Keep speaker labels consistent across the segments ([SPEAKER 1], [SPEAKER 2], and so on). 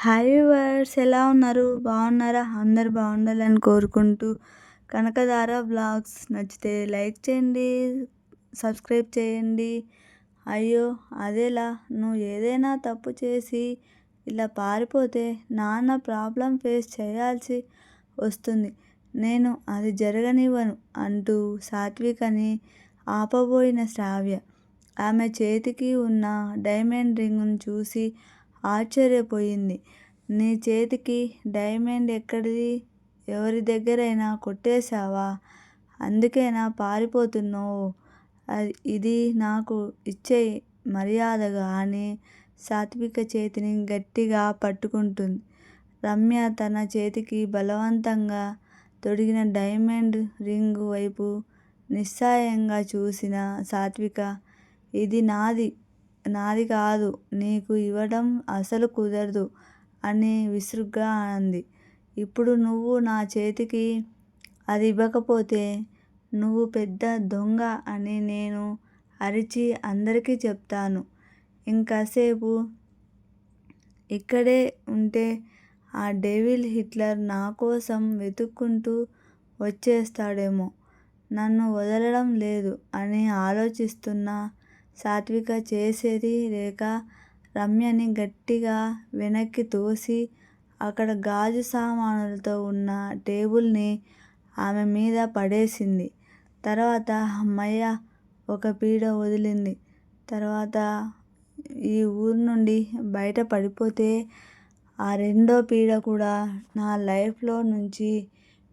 [SPEAKER 1] Hi viewers, ఎలా ఉన్నారు? బాగున్నారా? అందరు బాగుండాలని కోరుకుంటూ కనకధార వ్లాగ్స్ నచ్చితే లైక్ చేయండి, సబ్స్క్రైబ్ చేయండి. అయ్యో అదేలా, నువ్వు ఏదైనా తప్పు చేసి ఇలా పారిపోతే నాన్న ప్రాబ్లం ఫేస్ చేయాల్సి వస్తుంది. నేను అది జరగనివ్వను అంటూ సాత్వికని ఆపబోయిన శ్రావ్య ఆమె చేతికి ఉన్న డైమండ్ రింగ్ను చూసి ఆశ్చర్యపోయింది. నీ చేతికి డైమండ్ ఎక్కడిది? ఎవరి దగ్గరైనా కొట్టేశావా? అందుకేనా పారిపోతున్నావు? ఇది నాకు ఇచ్చేయి మర్యాదగా అని సాత్విక చేతిని గట్టిగా పట్టుకుంటుంది. రమ్య తన చేతికి బలవంతంగా తొడిగిన డైమండ్ రింగు వైపు నిస్సహాయంగా చూసిన సాత్విక, ఇది నాది కాదు, నీకు ఇవ్వడం అసలు కుదరదు అని విసురుగా అంది. ఇప్పుడు నువ్వు నా చేతికి అది ఇవ్వకపోతే నువ్వు పెద్ద దొంగ అని నేను అరిచి అందరికీ చెప్తాను. ఇంకాసేపు ఇక్కడే ఉంటే ఆ డెవిల్ హిట్లర్ నా కోసం వెతుక్కుంటూ వచ్చేస్తాడేమో, నన్ను వదలడం లేదు అని ఆలోచిస్తున్న సాత్విక చేసేది లేక రమ్యని గట్టిగా వెనక్కి తోసి అక్కడ గాజు సామానులతో ఉన్న టేబుల్ని ఆమె మీద పడేసింది. తర్వాత అమ్మయ్య, ఒక పీడ వదిలింది. తర్వాత ఈ ఊరు నుండి బయట పడిపోతే ఆ రెండో పీడ కూడా నా లైఫ్లో నుంచి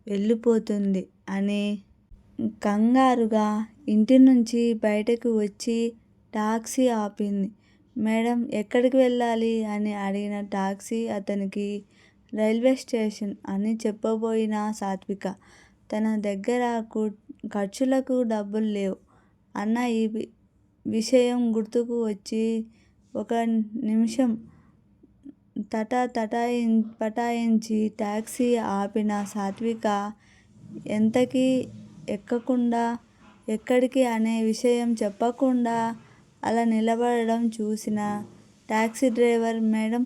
[SPEAKER 1] వెళ్ళిపోతుంది అని కంగారుగా ఇంటి నుంచి బయటకు వచ్చి టాక్సీ ఆపింది. మేడం, ఎక్కడికి వెళ్ళాలి అని అడిగిన టాక్సీ అతనికి రైల్వే స్టేషన్ అని చెప్పబోయిన సాత్విక, తన దగ్గర ఖర్చులకు డబ్బులు లేవు అన్న ఈ విషయం గుర్తుకు వచ్చి ఒక నిమిషం పటాయించి టాక్సీ ఆపిన సాత్విక ఎంతకీ ఎక్కకుండా ఎక్కడికి అనే విషయం చెప్పకుండా అలా నిలబడడం చూసిన టాక్సీ డ్రైవర్, మేడం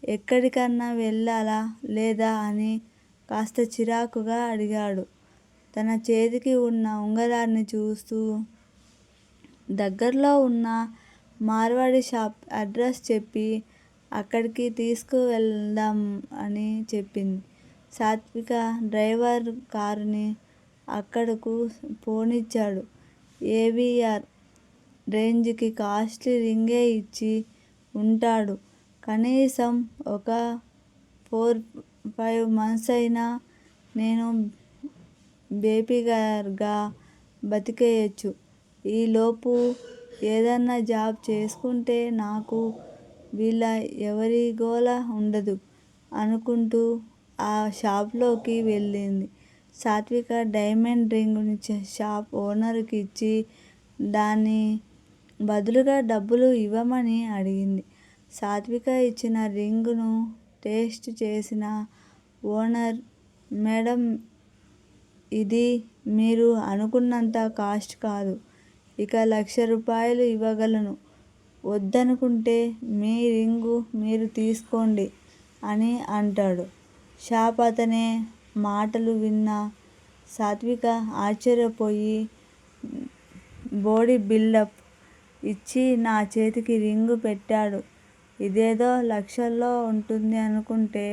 [SPEAKER 1] ఎక్కడికన్నా వెళ్ళాలా లేదా అని కాస్త చిరాకుగా అడిగాడు. తన చేతికి ఉన్న ఉంగరాన్ని చూస్తూ దగ్గరలో ఉన్న మార్వాడి షాప్ అడ్రస్ చెప్పి అక్కడికి తీసుకువెళ్దాం అని చెప్పింది. సాత్విక డ్రైవర్ కారుని అక్కడకు పోనిచ్చాడు. ఏవిఆర్ రేంజ్కి కాస్ట్లీ రింగే ఇచ్చి ఉంటాడు. కనీసం ఒక 4-5 months అయినా నేను బేబీగా బతికేయచ్చు. ఈలోపు ఏదన్నా జాబ్ చేసుకుంటే నాకు వీళ్ళ ఎవరి గోల ఉండదు అనుకుంటూ ఆ షాప్లోకి వెళ్ళింది. సాత్విక డైమండ్ రింగుని షాప్ ఓనర్కి ఇచ్చి దాని బదులుగా డబ్బులు ఇవ్వమని అడిగింది. సాత్విక ఇచ్చిన రింగును టేస్ట్ చేసిన ఓనర్, మేడం ఇది మీరు అనుకున్నంత కాస్ట్ కాదు, ఇక ₹1,00,000 ఇవ్వగలను, వద్దనుకుంటే మీ రింగు మీరు తీసుకోండి అని అంటాడు. షాప్ అతని మాటలు విన్న సాత్విక ఆశ్చర్యపోయి బాడీ బిల్డప్ ఇచ్చి నా చేతికి రింగు పెట్టాడు, ఇదేదో లక్షల్లో ఉంటుంది అనుకుంటే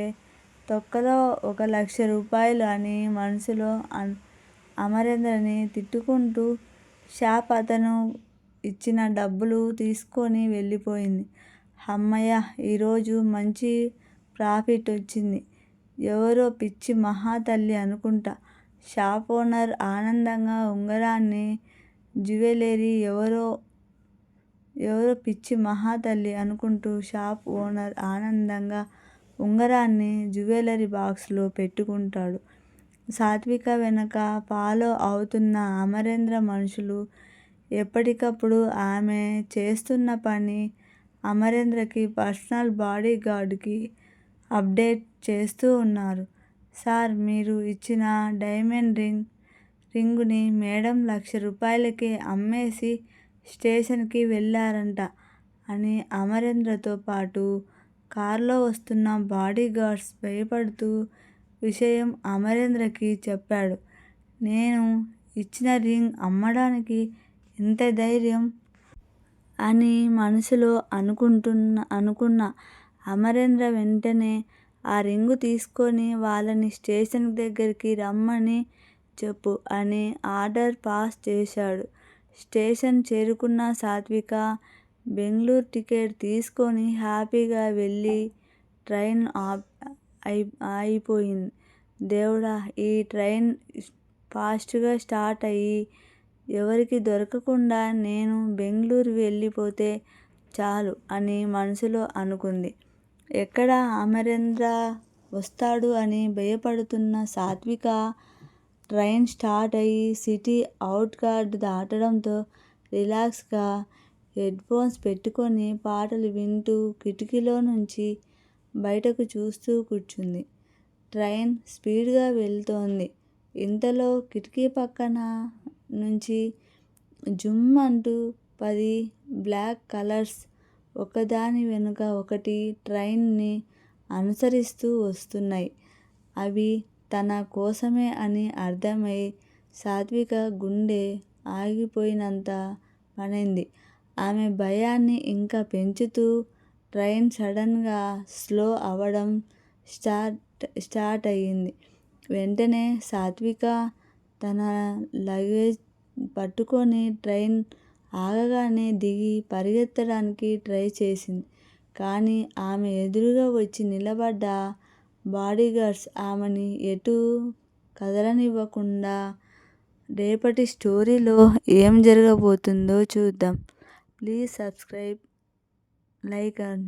[SPEAKER 1] తొక్కలో ₹1,00,000 అని మనసులో అమరేంద్రని తిట్టుకుంటూ షాప్ అతను ఇచ్చిన డబ్బులు తీసుకొని వెళ్ళిపోయింది. అమ్మయ్య, ఈరోజు మంచి ప్రాఫిట్ వచ్చింది. ఎవరో పిచ్చి మహాతల్లి అనుకుంటా. షాప్ ఓనర్ ఆనందంగా ఉంగరాన్ని జ్యువెలరీ ఎవరో పిచ్చి మహాతల్లి అనుకుంటూ షాప్ ఓనర్ ఆనందంగా ఉంగరాన్ని జ్యువెలరీ బాక్స్లో పెట్టుకుంటాడు. సాత్విక వెనక ఫాలో అవుతున్న అమరేంద్ర మనుషులు ఎప్పటికప్పుడు ఆమె చేస్తున్న పని అమరేంద్రకి పర్సనల్ బాడీ గార్డ్కి అప్డేట్ చేస్తూ ఉన్నారు. సార్, మీరు ఇచ్చిన డైమండ్ రింగుని మేడం ₹1,00,000కే అమ్మేసి స్టేషన్కి వెళ్ళారంట అని అమరేంద్రతో పాటు కారులో వస్తున్న బాడీగార్డ్స్ భయపడుతూ విషయం అమరేంద్రకి చెప్పాడు. నేను ఇచ్చిన రింగ్ అమ్మడానికి ఎంత ధైర్యం అని మనసులో అనుకున్న అమరేంద్ర వెంటనే ఆ రింగు తీసుకొని వాళ్ళని స్టేషన్ దగ్గరికి రమ్మని చెప్పు అని ఆర్డర్ పాస్ చేశాడు. స్టేషన్ చేరుకున్న సాత్విక బెంగళూరు టికెట్ తీసుకొని హ్యాపీగా వెళ్ళి ట్రైన్ అయిపోయింది. దేవుడా, ఈ ట్రైన్ ఫాస్ట్గా స్టార్ట్ అయ్యి ఎవరికి దొరకకుండా నేను బెంగళూరు వెళ్ళిపోతే చాలు అని మనసులో అనుకుంది. ఎక్కడ అమరేంద్ర వస్తాడు అని భయపడుతున్న సాత్విక ట్రైన్ స్టార్ట్ అయ్యి సిటీ అవుట్స్కర్ట్ దాటడంతో రిలాక్స్గా హెడ్ఫోన్స్ పెట్టుకొని పాటలు వింటూ కిటికీలో నుంచి బయటకు చూస్తూ కూర్చుంది. ట్రైన్ స్పీడ్గా వెళ్తోంది. ఇంతలో కిటికీ పక్కన నుంచి జుమ్ అంటూ 10 బ్లాక్ కార్స్ ఒకదాని వెనుక ఒకటి ట్రైన్ని అనుసరిస్తూ వస్తున్నాయి. అవి తన కోసమే అని అర్థమై సాత్విక గుండె ఆగిపోయినంత పనైంది. ఆమె భయాన్ని ఇంకా పెంచుతూ ట్రైన్ సడన్గా స్లో అవ్వడం స్టార్ట్ అయ్యింది. వెంటనే సాత్విక తన లగేజ్ పట్టుకొని ట్రైన్ ఆగగానే దిగి పరిగెత్తడానికి ట్రై చేసింది. కానీ ఆమె ఎదురుగా వచ్చి నిలబడ్డ బాడీగార్డ్స్ ఆమెని ఎటూ కదలనివ్వకుండా. రేపటి స్టోరీలో ఏం జరగబోతుందో చూద్దాం. Please subscribe, like and